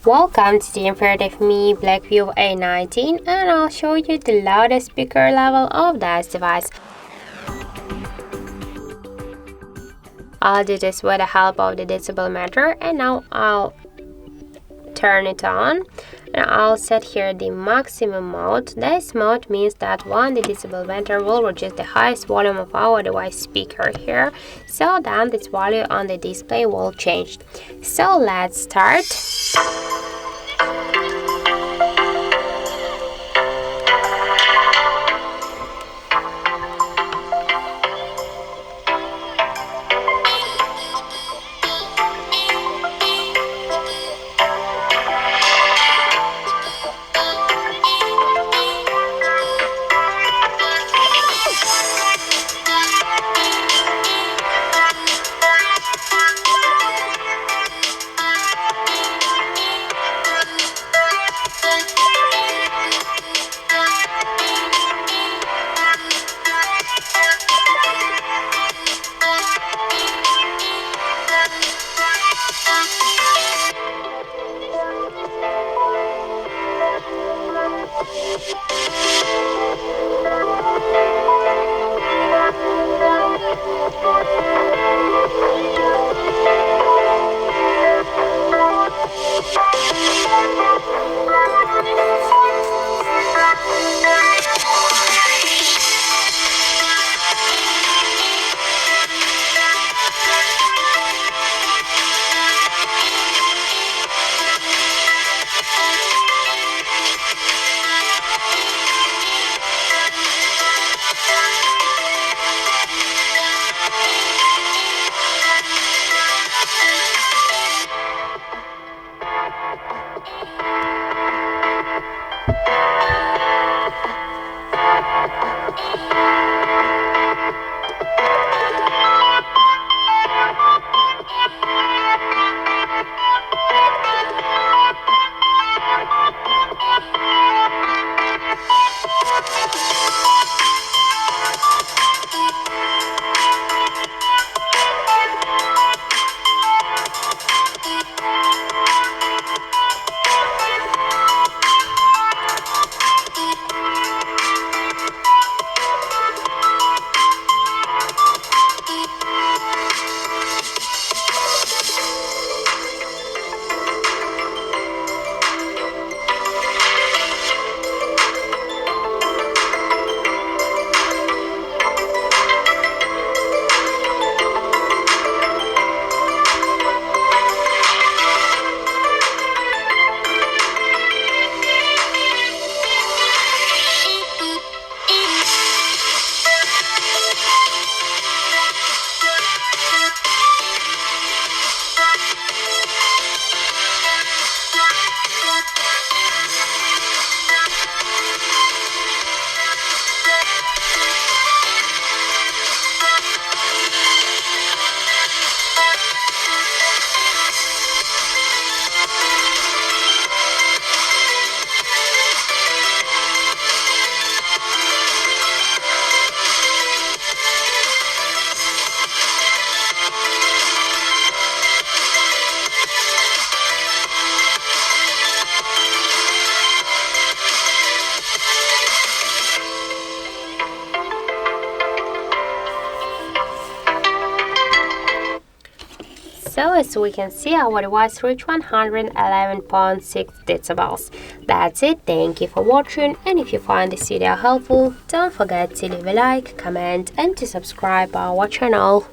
Welcome to the in front of me Blackview A90, and I'll show you the loudest speaker level of this device. I'll do this with the help of the decibel meter, and now I'll turn it on and I'll set here the maximum mode. This mode means that when the decibel meter will reduce the highest volume of our device speaker here, so then this value on the display will change. So let's start. So as we can see, our device reached 111.6 decibels. That's it. Thank you for watching, and if you find this video helpful, don't forget to leave a like, comment and to subscribe our channel.